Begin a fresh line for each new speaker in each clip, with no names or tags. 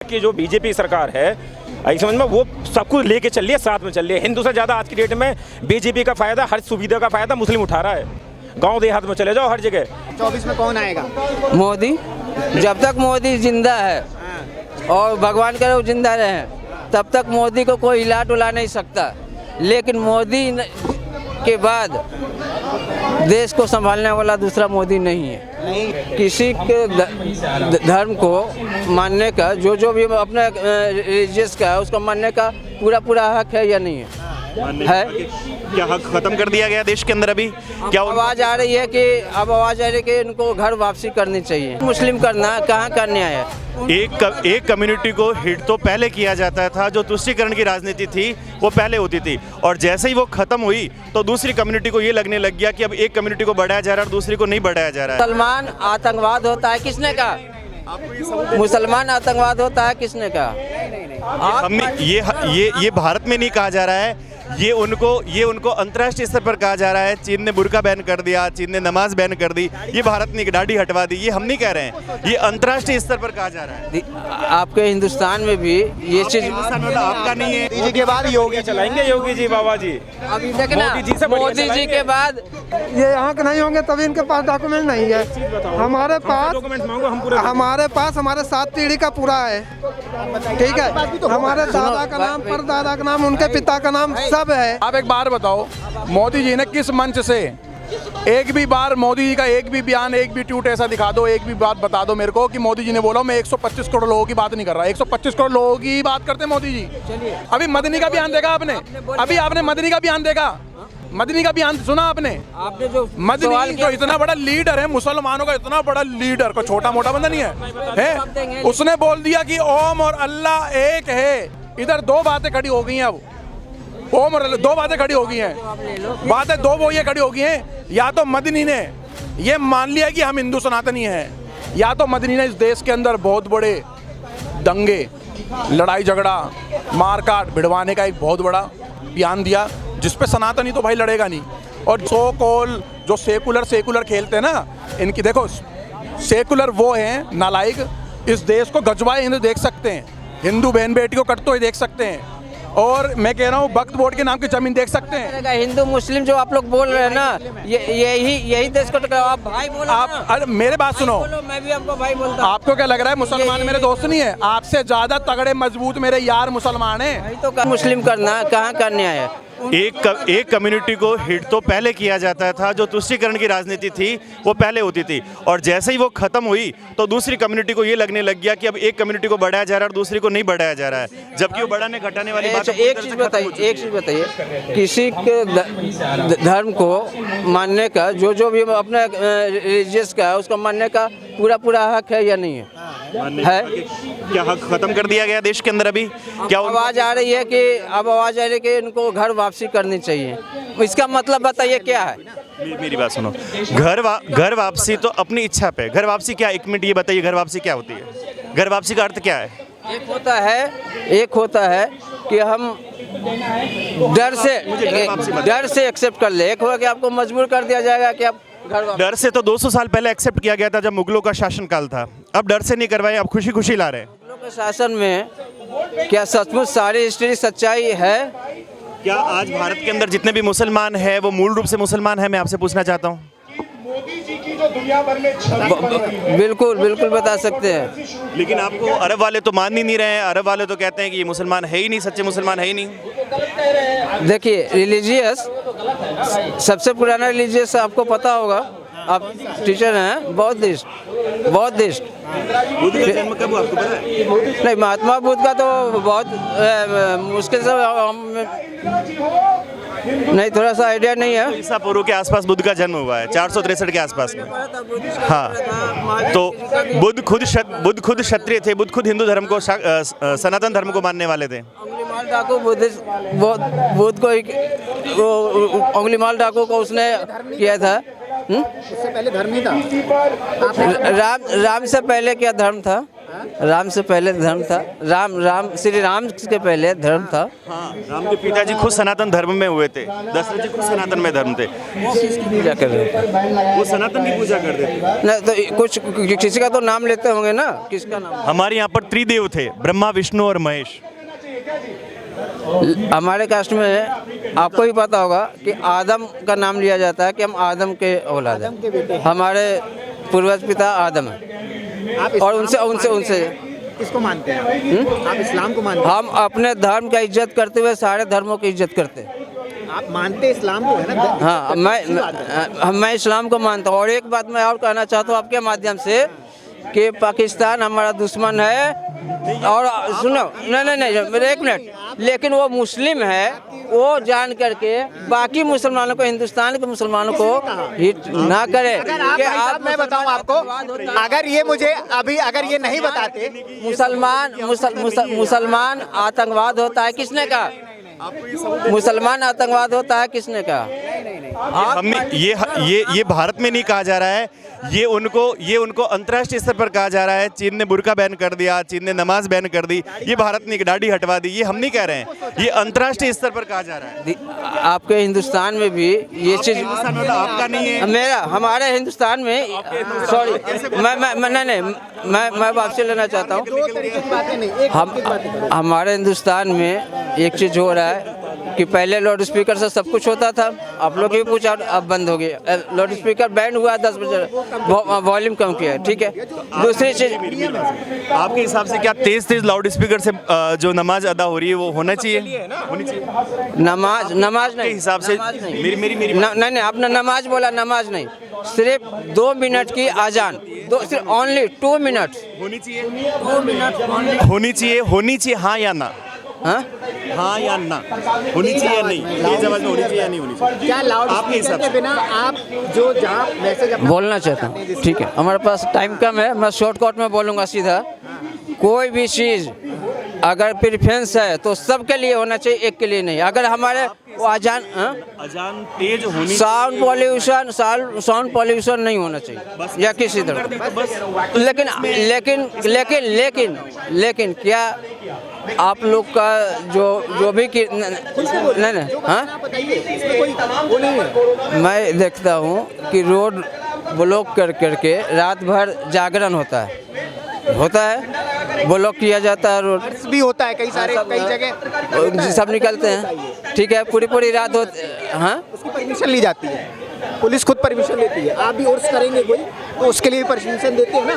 कि जो बीजेपी सरकार है आई समझ में वो सब कुछ लेके चल रही है, साथ में चल रही है। हिंदू से ज़्यादा आज की डेट में बीजेपी का फायदा, हर सुविधा का फायदा मुस्लिम उठा रहा है। गांव देहात में चले जाओ, हर जगह।
24 में कौन आएगा?
मोदी। जब तक मोदी जिंदा है और भगवान करे वो जिंदा रहे तब तक मोदी को कोई हिला डुला नहीं सकता। लेकिन मोदी के बाद देश को संभालने वाला दूसरा मोदी नहीं है। किसी के धर्म को मानने का जो भी अपने रिलीजियस का है उसको मानने का पूरा हक है या नहीं है?
क्या हक खत्म कर दिया गया देश के अंदर? अभी क्या
आवाज आ रही है कि इनको घर वापसी करनी चाहिए। मुस्लिम करना कहाँ का न्याय है?
एक कम्युनिटी को हिट तो पहले किया जाता था, जो तुष्टीकरण की राजनीति थी वो पहले होती थी, और जैसे ही वो खत्म हुई तो दूसरी कम्युनिटी को ये लगने लग गया कि अब एक कम्युनिटी को बढ़ाया जा रहा है और दूसरी को नहीं बढ़ाया जा रहा है।
मुसलमान आतंकवाद होता है, किसने कहा? मुसलमान आतंकवाद होता है, किसने कहा?
हमने ये भारत में नहीं कहा जा रहा है, ये उनको अंतर्राष्ट्रीय स्तर पर कहा जा रहा है। चीन ने बुर्का बैन कर दिया, चीन ने नमाज बैन कर दी, ये भारत ने दाढ़ी हटवा दी, ये हम नहीं कह रहे हैं, ये अंतर्राष्ट्रीय स्तर पर कहा जा रहा है।
आपके हिंदुस्तान में भी ये चीज
आपका नहीं है।
मोदी जी के बाद योगी चलाएंगे, योगी जी बाबा जी।
अभी देखना मोदी जी के बाद
ये यहाँ के नहीं होंगे तभी इनके पास डॉक्यूमेंट नहीं है। हमारे पास हमारे 7 पीढ़ी का पूरा है, ठीक है। हमारे दादा का नाम, परदादा का नाम, उनके पिता का नाम सब है।
आप एक बार बताओ, मोदी जी ने किस मंच से एक भी बार मोदी जी का एक भी बयान, एक भी ट्वीट ऐसा दिखा दो, एक भी बात बता दो मेरे को कि मोदी जी ने बोला मैं 125 करोड़ लोगों की बात नहीं कर रहा। 125 करोड़ लोगों की बात करते हैं मोदी जी। अभी मदनी का बयान देखा आपने? अभी आपने मदनी का बयान देखा? मदनी का बयान सुना आपने?
जो
मदनी जो इतना बड़ा लीडर है मुसलमानों का, इतना बड़ा लीडर, को छोटा मोटा बंदा नहीं है, उसने बोल दिया कि ओम और अल्लाह एक है। इधर दो बातें खड़ी हो गई हैं। अब ओम और दो बातें खड़ी हो गई हैं, बातें दो वो ये खड़ी हो गई हैं। या तो मदनी ने ये मान लिया कि हम हिंदू सनातनी हैं, या तो मदनी ने इस देश के अंदर बहुत बड़े दंगे, लड़ाई झगड़ा, मारकाट भिड़वाने का एक बहुत बड़ा बयान दिया, जिस पे सनातनी तो भाई लड़ेगा नहीं। और सो कॉल जो सेकुलर खेलते हैं ना, इनकी देखो, सेकुलर वो हैं नालायक, इस देश को गजवाए हिंदू देख सकते हैं, हिंदू बहन बेटी को कटते हुए देख सकते हैं, और मैं कह रहा हूँ वक्फ बोर्ड के नाम की जमीन देख सकते हैं।
हिंदू मुस्लिम जो आप लोग बोल रहे हैं ना, यही देश को टकराओ। आप भाई बोलो,
आप अरे मेरे बात सुनो,
मैं भी आपको भाई बोलता हूं।
आपको क्या लग रहा है मुसलमान मेरे दोस्त नहीं है? आपसे ज्यादा तगड़े मजबूत मेरे यार मुसलमान हैं।
तो मुस्लिम करना कहाँ का न्याय है?
एक कम्युनिटी को हिट तो पहले किया जाता था, जो तुष्टीकरण की राजनीति थी वो पहले होती थी, और जैसे ही वो खत्म हुई तो दूसरी कम्युनिटी को ये लगने लग गया कि अब एक कम्युनिटी को बढ़ाया जा रहा है और दूसरी को नहीं बढ़ाया जा रहा है, जबकि वो बढ़ाने घटाने वाली बात।
एक चीज बताइए, किसी के धर्म को मानने का जो भी अपने रिलीजियस का है उसको मानने का पूरा हक है या नहीं है?
क्या हक खत्म कर दिया गया देश के अंदर? अभी क्या
आवाज आ रही है कि इनको घर वापसी करनी चाहिए। इसका मतलब बताइए क्या है?
मेरी बात सुनो, घर वापसी तो अपनी इच्छा पे। घर वापसी क्या? 1 मिनट ये बताइए, घर वापसी क्या होती है? घर वापसी का अर्थ क्या है?
एक होता है कि हम डर से एक्सेप्ट कर ले। एक होगा कि आपको मजबूर कर दिया जाएगा कि आप
डर से तो 200 साल पहले एक्सेप्ट किया गया था, जब मुगलों का शासनकाल था। अब डर से नहीं करवाए, अब खुशी खुशी ला रहे हैं।
मुगलों के शासन में क्या सचमुच सारी हिस्ट्री सच्चाई है?
क्या आज भारत के अंदर जितने भी मुसलमान हैं वो मूल रूप से मुसलमान हैं? मैं आपसे पूछना चाहता हूँ।
मोदी जी की जो दुनिया भर में
बिल्कुल बता सकते हैं।
लेकिन आपको अरब वाले तो मान ही नहीं रहे हैं। अरब वाले तो कहते हैं कि ये मुसलमान है ही नहीं, सच्चे मुसलमान है ही नहीं।
देखिए, रिलीजियस सबसे पुराना रिलीजियस आपको पता होगा, आप टीचर हैं, बौद्धिस्ट।
बुद्ध का जन्म कब हुआ आपको पता है?
नहीं, महात्मा बुद्ध का तो बहुत मुश्किल से नहीं, थोड़ा सा आइडिया नहीं है।
ईसा पूर्व के आसपास बुद्ध का जन्म हुआ है, 463 के आसपास में। हाँ, तो बुद्ध खुद क्षत्रिय थे, बुद्ध खुद हिंदू धर्म को, सनातन धर्म को मानने वाले थे।
बुद्ध को अंगुलीमाल डाकू को उसने किया था।
उससे पहले धर्म नहीं था?
राम से पहले क्या धर्म था? राम से पहले धर्म था। राम श्री राम के पहले धर्म था।
हाँ, राम के पिताजी खुद सनातन धर्म में हुए थे, दशरथ जी खुद सनातन में धर्म थे,
पूजा कर रहे थे
वो सनातन की पूजा करते थे।
नहीं तो कुछ किसी का तो नाम लेते होंगे ना, किसका नाम?
हमारे यहाँ पर त्रिदेव थे, ब्रह्मा विष्णु और महेश।
हमारे कास्ट में आपको भी पता होगा कि आदम का नाम लिया जाता है कि हम आदम के औलाद हैं। हमारे पूर्वज पिता आदम है और उनसे
किसको मानते हैं आप? इस्लाम को मानते हैं?
हम अपने धर्म का इज्जत करते हुए सारे धर्मों की इज्जत करते हैं।
आप मानते इस्लाम को है ना?
हाँ, मैं इस्लाम को मानता हूँ। और एक बात मैं और कहना चाहता हूँ आपके माध्यम से कि पाकिस्तान हमारा दुश्मन है। और सुनो, नहीं एक मिनट, लेकिन वो मुस्लिम है, वो जान करके बाकी मुसलमानों को, हिंदुस्तान के मुसलमानों को हिट ना करे।
कि आप, मैं बताऊं आपको, अगर ये मुझे अभी अगर ये नहीं बताते,
मुसलमान आतंकवाद होता है, किसने कहा? मुसलमान आतंकवाद होता है, किसने कहा?
हमने ये भारत में नहीं कहा जा रहा है, ये उनको अंतर्राष्ट्रीय स्तर पर कहा जा रहा है। चीन ने बुर्का बैन कर दिया, चीन ने नमाज बैन कर दी, ये भारत ने दाढ़ी हटवा दी, ये हम नहीं कह रहे हैं, ये अंतर्राष्ट्रीय स्तर पर कहा जा रहा है।
आपके हिंदुस्तान में भी ये चीज
आपका नहीं है,
मेरा, हमारे हिंदुस्तान में, सॉरी, मैं आपसे लेना चाहता हूँ। हमारे हिंदुस्तान में एक चीज हो रहा है कि पहले लाउड स्पीकर से सब कुछ होता था, आप लोग भी पूछा, अब बंद हो गया। लाउड स्पीकर बैंड हुआ 10 बजे, वॉल्यूम कम किया, ठीक है। दूसरी चीज,
आपके हिसाब से क्या तेज लाउड स्पीकर से जो नमाज अदा हो रही है वो होनी चाहिए?
नमाज नहीं,
हिसाब से मेरी
नहीं, आपने नमाज बोला, नमाज नहीं, सिर्फ 2 मिनट की आजान, सिर्फ ओनली 2 मिनट
होनी चाहिए, 2 मिनट होनी चाहिए, हाँ या ना? हाँ या ना? होनी चाहिए या नहीं? तेज आवाज में होनी चाहिए या नहीं होनी चाहिए?
क्या लाउड स्पीकर के बिना आप जो जहाँ मैसेज
बोलना चाहता हूँ, ठीक है, हमारे पास टाइम कम है, मैं शॉर्टकट में बोलूँगा सीधा। कोई भी चीज़ अगर प्रेफरेंस है तो सबके लिए होना चाहिए, एक के लिए नहीं। अगर हमारे अजान
तेज होनी,
साउंड पॉल्यूशन नहीं होना चाहिए या किसी तरह। लेकिन क्या आप लोग का जो भी कि नहीं, हाँ, मैं देखता हूँ कि रोड ब्लॉक करके रात भर जागरण होता है, ब्लॉक किया जाता है, रोड
भी होता है, कई जगह
सब निकलते हैं, ठीक है, पूरी रात होती है। हाँ,
उसकी परमिशन ली जाती है, पुलिस खुद परमिशन देती है। आप भी उर्स करेंगे कोई तो उसके लिए परमिशन देते हैं ना?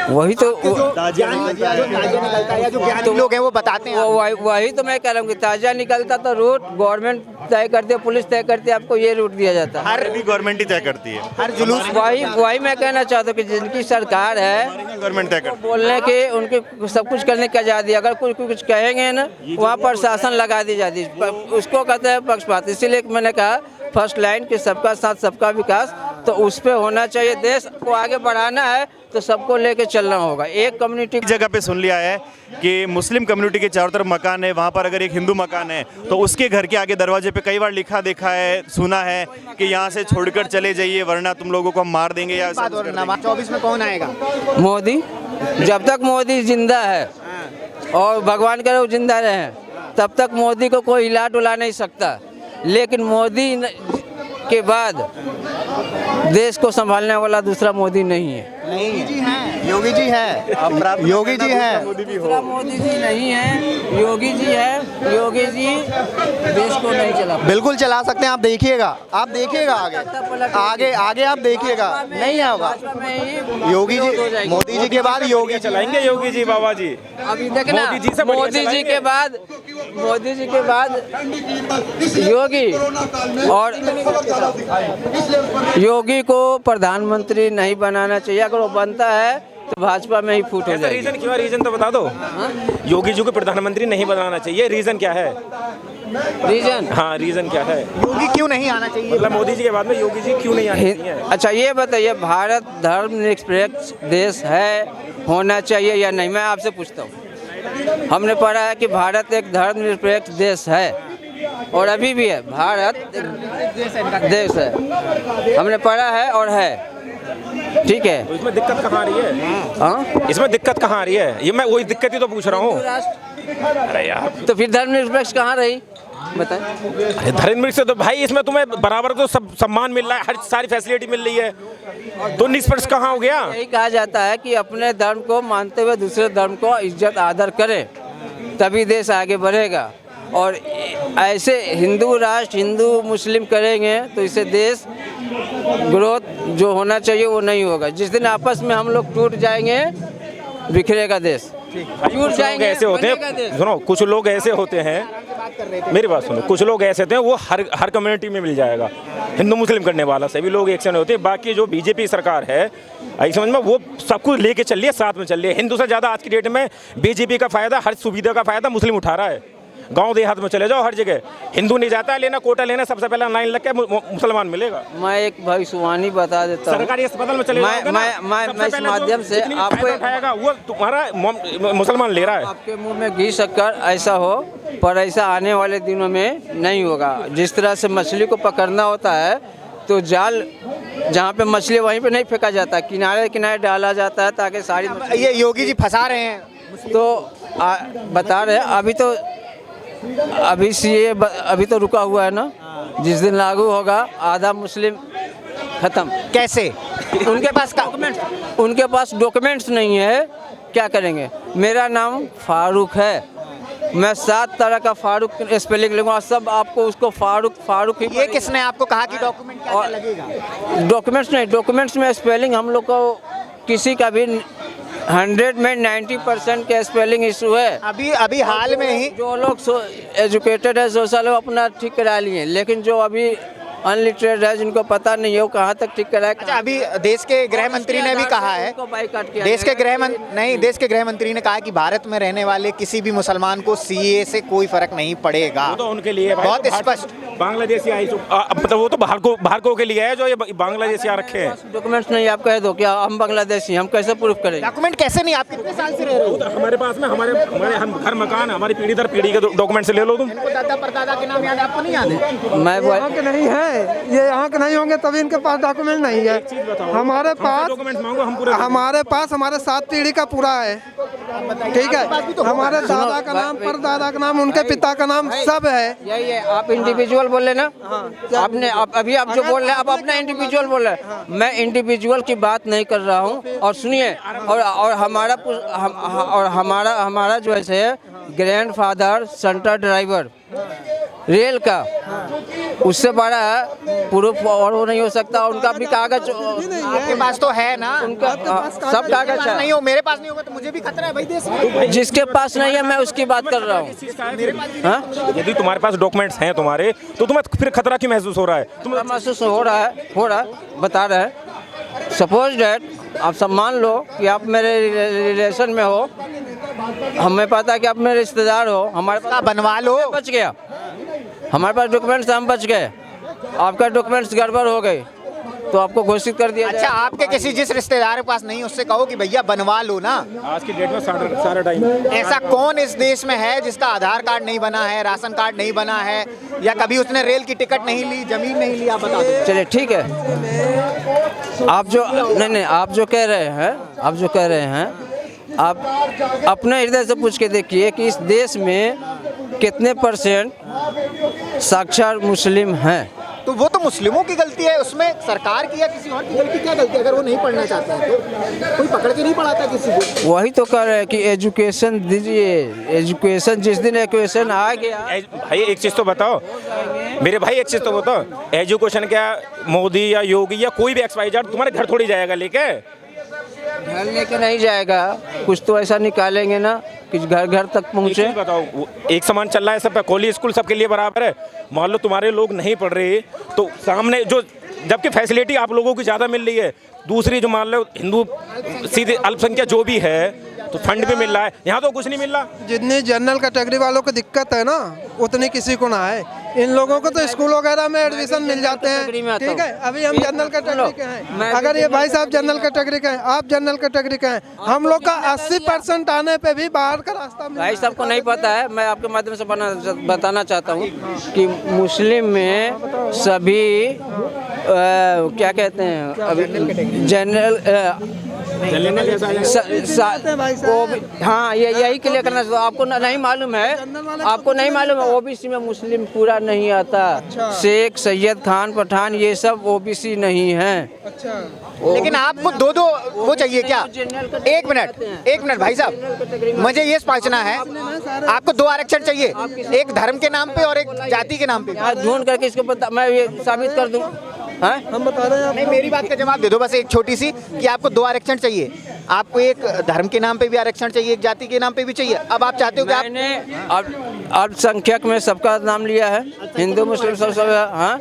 वही तो
जो ज्ञानी निकलता है या जो ज्ञानी लोग हैं वो बताते हैं।
वही तो मैं कह रहा हूँ कि ताज़ा निकलता तो रूट गवर्नमेंट तय करती है, पुलिस तय करती है, आपको ये रूट दिया जाता है।
हर भी गवर्नमेंट ही तय करती है,
हर जुलूस
वही मैं कहना चाहता हूँ कि जिनकी सरकार है,
गवर्नमेंट तय करती है,
बोलने के, उनके सब कुछ करने की आज़ादी। अगर कुछ कहेंगे ना, वहाँ पर शासन लगा दी जाती है, उसको कहते हैं पक्षपात। इसीलिए मैंने कहा फर्स्ट लाइन कि सबका साथ सबका विकास, तो उस पे होना चाहिए। देश को आगे बढ़ाना है तो सबको लेके चलना होगा। एक कम्युनिटी
एक जगह पे सुन लिया है कि मुस्लिम कम्युनिटी के चारों तरफ मकान है, वहाँ पर अगर एक हिंदू मकान है तो उसके घर के आगे दरवाजे पे कई बार लिखा देखा है, सुना है कि यहाँ से छोड़कर चले जाइए वरना तुम लोगों को हम मार देंगे या
24 में कौन आएगा?
मोदी। जब तक मोदी जिंदा है और भगवान करे वो जिंदा रहे, तब तक मोदी को कोई हिला डुला नहीं सकता। लेकिन मोदी के बाद देश को संभालने वाला दूसरा मोदी नहीं है।
योगी जी हैं, योगी जी हैं, योगी जी हैं।
दूसरा मोदी जी नहीं है, योगी जी है। योगी जी देश को नहीं चला,
बिल्कुल चला सकते हैं। आप देखिएगा आगे आप देखिएगा, नहीं होगा। योगी जी, मोदी जी के बाद योगी जी
चलाएंगे, योगी जी बाबा जी।
अभी देखना,
मोदी जी से बढ़िया
मोदी जी के बाद योगी, और योगी को प्रधानमंत्री नहीं बनाना चाहिए। अगर वो बनता है तो भाजपा में ही फूट हो जाएगी।
रीजन क्यों है? रीजन तो बता दो। योगी जी को प्रधानमंत्री नहीं बनाना चाहिए, रीजन क्या है?
रीजन,
हाँ, रीजन क्या है?
योगी क्यों नहीं आना चाहिए?
मतलब मोदी जी के बाद में योगी जी क्यों नहीं आना चाहिए?
अच्छा ये बताइए, भारत धर्मनिरपेक्ष देश है, होना चाहिए या नहीं? मैं आपसे पूछता हूँ। हमने पढ़ा है कि भारत एक धर्मनिरपेक्ष देश है और अभी भी है। भारत एक देश है, हमने पढ़ा है और है। ठीक है।
तो इसमें दिक्कत कहाँ आ रही है?
हाँ,
इसमें दिक्कत कहाँ आ रही है? ये मैं वही दिक्कत ही तो पूछ रहा हूँ।
राष्ट्र
अरे यार,
तो फिर धर्मनिरपेक्ष कहाँ रही बताएं?
अरे धर्म से तो भाई इसमें तुम्हें बराबर तो सब सम्मान मिल रहा है, हर सारी फैसिलिटी मिल रही है, तो निष्पक्ष कहाँ हो गया?
यही कहा जाता है कि अपने धर्म को मानते हुए दूसरे धर्म को इज्जत आदर करें, तभी देश आगे बढ़ेगा। और ऐसे हिंदू राष्ट्र हिंदू मुस्लिम करेंगे तो इससे देश ग्रोथ जो होना चाहिए वो नहीं होगा। जिस दिन आपस में हम लोग टूट जाएंगे बिखरेगा देश, टूट जाएंगे
ऐसे होते हैं। सुनो, कुछ लोग ऐसे होते हैं, मेरी बात सुनो, कुछ लोग ऐसे होते हैं वो हर कम्युनिटी में मिल जाएगा, हिंदू मुस्लिम करने वाला सभी लोग एक से होते हैं। बाकी जो बीजेपी सरकार है आई समझ में वो सब कुछ लेके चल रही है, साथ में चल रही है। हिंदू से ज़्यादा आज की डेट में बीजेपी का फायदा, हर सुविधा का फायदा मुस्लिम उठा रहा है। गांव देहात में चले जाओ, हर जगह हिंदू नहीं जाता है लेना, कोटा लेना, सबसे पहले लाइन लग के मुसलमान मिलेगा।
मैं एक भविष्यवाणी बता देता हूँ।
सरकारी अस्पताल में चले जाओगे ना,
मैं इस माध्यम से आपको
उठाएगा वो तुम्हारा मुसलमान ले रहा है।
आपके मुंह में घी शक्कर ऐसा हो, पर ऐसा आने वाले दिनों में नहीं होगा। जिस तरह से मछली को पकड़ना होता है तो जाल जहाँ पे मछली वहीं पे नहीं फेंका जाता, किनारे किनारे डाला जाता है ताकि सारी
ये योगी जी फंसा रहे हैं।
तो बता रहे हैं अभी तो रुका हुआ है ना, जिस दिन लागू होगा आधा मुस्लिम खत्म।
कैसे?
उनके पास डॉक्यूमेंट्स नहीं है, क्या करेंगे? मेरा नाम फारूक है, मैं 7 तरह का फारूक स्पेलिंग लूँगा, सब आपको उसको फारूक ही।
ये किसने आपको कहा कि डॉक्यूमेंट क्या लगेगा?
डॉक्यूमेंट्स नहीं, डॉक्यूमेंट्स में स्पेलिंग हम लोग को किसी का भी 100 में 90% के स्पेलिंग इशू है।
अभी हाल में ही
जो लोग एजुकेटेड है सोशल वो अपना ठीक करा लिए, लेकिन जो अभी अनलिटरेट है जिनको पता नहीं है वो कहाँ तक ठीक कराए।
अच्छा, अभी देश के गृह मंत्री ने भी कहा है, देश के गृह मंत्री ने कहा कि भारत में रहने वाले किसी भी मुसलमान को सीए से कोई फर्क नहीं पड़ेगा।
वो तो उनके लिए
बहुत स्पष्ट।
बांग्लादेशी आई मतलब वो तो बाहर के लिए है जो ये बांग्लादेशी आ रखे हैं।
डॉक्यूमेंट्स नहीं, आप कह दो क्या हम बांग्लादेशी, हम कैसे प्रूफ करेंगे?
डॉक्यूमेंट कैसे नहीं? आप कितने साल से रह रहे हो?
हमारे पास में हमारे हम घर मकान हमारी पीढ़ी दर पीढ़ी के डॉक्यूमेंट से ले लो तुम।
दादा परदादा के नाम याद आपको नहीं याद है?
मैं
यहाँ के नहीं है, ये यहाँ के नहीं होंगे तभी इनके पास डॉक्यूमेंट नहीं है। हमारे पास हमारे 7 पीढ़ी का पूरा है, ठीक है। हमारे दादा का नाम, परदादा का नाम, उनके पिता का नाम सब है।
यही है। आप इंडिविजुअल बोल रहे ना, आपने अभी आप जो बोल रहे हैं आप अपना इंडिविजुअल बोल रहे हैं, मैं इंडिविजुअल की बात नहीं कर रहा हूँ। और सुनिए, और हमारा जो है ग्रैंडफादर सेंटर ड्राइवर रेल का, उससे बड़ा प्रूफ और वो नहीं हो सकता। उनका भी कागज
आपके पास तो है ना,
उनका सब कागज है।
नहीं हो, मेरे पास नहीं होगा तो मुझे भी खतरा है भाई देश में।
जिसके पास नहीं है मैं उसकी बात कर रहा हूँ।
यदि तुम्हारे पास डॉक्यूमेंट्स हैं तुम्हारे तो तुम्हें फिर खतरा क्यों महसूस हो रहा है?
तुम्हें महसूस हो रहा है बता रहे हैं। सपोज डैट आप सब मान लो कि आप मेरे रिलेशन में हो, हमें पता है कि आप मेरे रिश्तेदार हो, हमारे पास
बनवा लो,
बच गया, हमारे पास डॉक्यूमेंट्स, हम बच गए, आपका डॉक्यूमेंट्स गड़बड़ हो गए तो आपको घोषित कर दिया।
अच्छा, आपके किसी जिस रिश्तेदार के पास नहीं उससे कहो कि भैया बनवा लो ना।
आज की डेट में सारा टाइम
ऐसा कौन इस देश में है जिसका आधार कार्ड नहीं बना है, राशन कार्ड नहीं बना है, या कभी उसने रेल की टिकट नहीं ली, जमीन नहीं ली? आप बता दो।
चलिए ठीक है, आप जो कह रहे हैं आप अपने हृदय से पूछ के देखिए कि इस देश में कितने % साक्षर मुस्लिम हैं।
तो वो तो मुस्लिमों की गलती है, उसमें सरकार की या किसी और की गलती? क्या गलती है? अगर वो नहीं पढ़ना चाहते हैं तो कोई पकड़ के नहीं पढ़ाता किसी को।
वही तो कह रहे हैं कि एजुकेशन दीजिए, एजुकेशन जिस दिन एजुकेशन आ गया।
भाई एक चीज़ तो बताओ मेरे भाई, एक चीज़ तो बताओ, एजुकेशन क्या मोदी या योगी या कोई भी XYZ तुम्हारे घर थोड़ी जाएगा लेके?
घर लेके नहीं जाएगा, कुछ तो ऐसा निकालेंगे ना कि घर घर तक पहुँचे।
बताओ, एक समान चल रहा है सब पे, कॉलेज स्कूल सबके लिए बराबर है। मान लो तुम्हारे लोग नहीं पढ़ रहे तो सामने जो, जबकि फैसिलिटी आप लोगों की ज़्यादा मिल रही है, दूसरी जो मान लो हिंदू सीधे अल्पसंख्यक जो भी है तो फंड भी मिल रहा है, यहाँ तो कुछ नहीं मिल रहा।
जितनी जनरल कैटेगरी वालों को दिक्कत है ना उतनी किसी को ना है। इन लोगों को तो स्कूल वगैरह में एडमिशन मिल जाते हैं, ठीक है। अभी हम जनरल कैटेगरी के हैं, अगर ये भाई साहब जनरल कैटेगरी के हैं, आप जनरल कैटेगरी के हैं, हम लोग का 80% आने पे भी बाहर का रास्ता।
भाई साहब को नहीं पता है, मैं आपके माध्यम से बताना चाहता हूँ कि मुस्लिम में सभी क्या कहते हैं अभी जनरल हाँ यही क्लियर करना चाहिए। आपको नहीं मालूम है, आपको नहीं मालूम है ओबीसी में मुस्लिम पूरा नहीं आता। शेख सैयद खान पठान ये सब ओबीसी नहीं है।
लेकिन आपको दो वो चाहिए क्या? एक मिनट भाई साहब, मुझे ये पूछना है, आपको 2 आरक्षण चाहिए, एक धर्म के नाम पे और एक जाति के नाम पे?
ढूंढ करके इसको मैं ये साबित कर दूं।
हम बता रहे हैं।
नहीं, मेरी बात का जवाब दे दो बस, एक छोटी सी, कि आपको 2 आरक्षण चाहिए, आपको एक धर्म के नाम पे भी आरक्षण चाहिए, एक जाति के नाम पे भी चाहिए। अब आप चाहते हो कि
मैंने अल्पसंख्यक में सबका नाम लिया है, हिंदू मुस्लिम सब हाँ,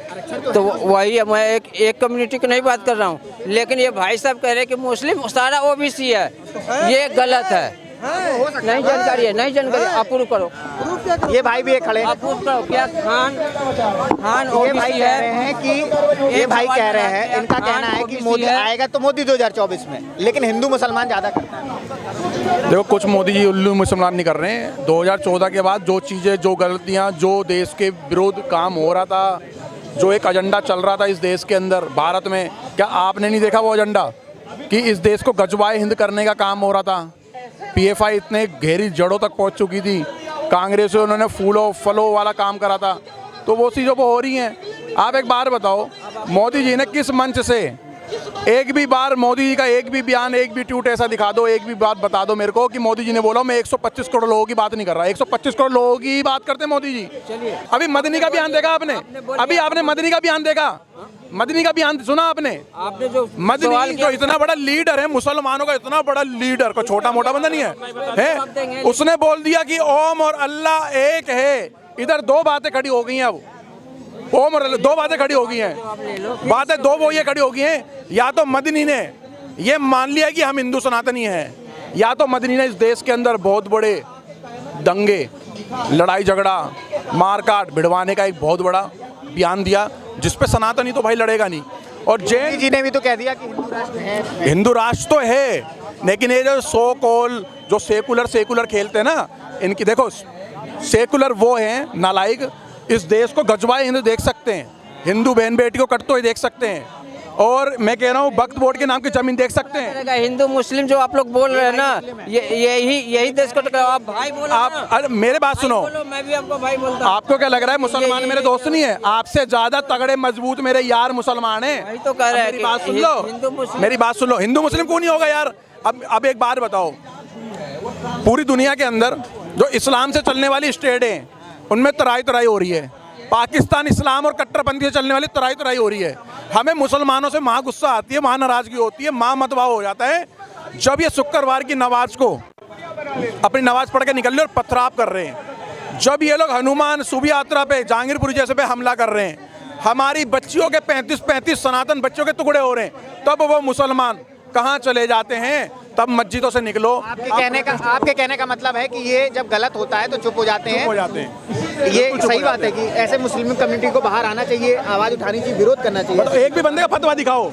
तो वही मैं एक कम्युनिटी की नहीं बात कर रहा हूँ। लेकिन ये भाई साहब कह रहे हैं कि मुस्लिम सारा ओबीसी है, ये गलत है। नहीं जानकारी है, नहीं जानकारी। आप प्रूफ करो।
ये भाई भी एक खड़े हैं,
आप प्रूफ करो। क्या खान
ये भाई कह रहे हैं कि ये भाई कह रहे हैं, इनका कहना है कि मोदी आएगा तो मोदी 2024 में, लेकिन हिंदू मुसलमान ज्यादा करता है।
देखो, कुछ मोदी जी उल्लू मुसलमान नहीं कर रहे हैं। 2014 के बाद जो चीज़ें, जो गलतियां, जो देश के विरोध काम हो रहा था, जो एक एजेंडा चल रहा था इस देश के अंदर भारत में, क्या आपने नहीं देखा वो एजेंडा कि इस देश को गजवाए हिंद करने का काम हो रहा था? पीएफआई इतने गहरी जड़ों तक पहुंच चुकी थी, कांग्रेस से उन्होंने फूलों फलों वाला काम करा था, तो वो चीज़ों को हो रही हैं। आप एक बार बताओ, मोदी जी ने किस मंच से एक भी बार मोदी जी का एक भी बयान, एक भी ट्वीट ऐसा दिखा दो, एक भी बात बता दो मेरे को कि मोदी जी ने बोला मैं 125 करोड़ लोगों की बात नहीं कर रहा। 125 करोड़ लोगों की बात करते मोदी जी। अभी मदनी का बयान देखा आपने? अभी आपने मदनी का बयान देखा? मदनी का बयान सुना आपने?
जो
मदनी जो इतना बड़ा लीडर है मुसलमानों का, इतना बड़ा लीडर, को छोटा मोटा बंदा नहीं है, उसने बोल दिया कि ओम और अल्लाह एक है। इधर 2 बातें खड़ी हो गई हैं। अब ओम और अल्लाह 2 बातें खड़ी हो गई हैं। बातें 2 वो ये खड़ी हो गई हैं, या तो मदनी ने ये मान लिया कि हम हिंदू सनातनी हैं, या तो मदनी ने इस देश के अंदर बहुत बड़े दंगे, लड़ाई झगड़ा, मारकाट भिड़वाने का एक बहुत बड़ा बयान दिया, जिस पे सनातनी तो भाई लड़ेगा नहीं। और जैन
जी ने भी तो कह दिया कि हिंदू राष्ट्र है।
हिंदू राष्ट्र तो है, लेकिन ये जो सो कॉल जो सेकुलर खेलते हैं ना, इनकी देखो, सेकुलर वो हैं नालायक, इस देश को गजवाए हिंद देख सकते हैं, हिंदू बहन बेटी को कटते हुए देख सकते हैं, और मैं कह रहा हूँ वक्फ बोर्ड के नाम की जमीन देख सकते हैं।
हिंदू मुस्लिम जो आप लोग बोल रहे हैं ना, यही देश को टकराओ। आप भाई बोलो,
आप अरे मेरे बात सुनो,
मैं भी आपको भाई बोलता हूं।
आपको क्या लग रहा है मुसलमान मेरे दोस्त नहीं है? आपसे ज्यादा तगड़े मजबूत मेरे यार मुसलमान हैं।
वही तो कह रहे हैं।
मेरी बात सुन लो, मेरी बात सुन लो। हिंदू मुस्लिम क्यों नहीं होगा यार? अब एक बात बताओ, पूरी दुनिया के अंदर जो इस्लाम से चलने वाली स्टेट हैं, उनमें तराई हो रही है। पाकिस्तान इस्लाम और कट्टरपंथी से चलने वाली तराई हो रही है। हमें मुसलमानों से माँ गुस्सा आती है, माँ नाराजगी होती है, माँ मतवाह हो जाता है, जब ये शुक्रवार की नमाज को अपनी नमाज पढ़ के निकल रहे और पथराव कर रहे हैं, जब ये लोग हनुमान शोभा यात्रा पे, जहांगीरपुरी जैसे पे हमला कर रहे हैं, हमारी बच्चियों के 35 सनातन बच्चों के टुकड़े हो रहे हैं, तब वो मुसलमान कहाँ चले जाते हैं? तब मस्जिदों से निकलो।
आपके कहने का मतलब है कि ये जब गलत होता है तो चुप हो जाते हैं। ये सही बात है कि ऐसे मुस्लिम कम्युनिटी को बाहर आना चाहिए, आवाज उठानी चाहिए, विरोध करना चाहिए।
एक भी बंदे का फतवा दिखाओ।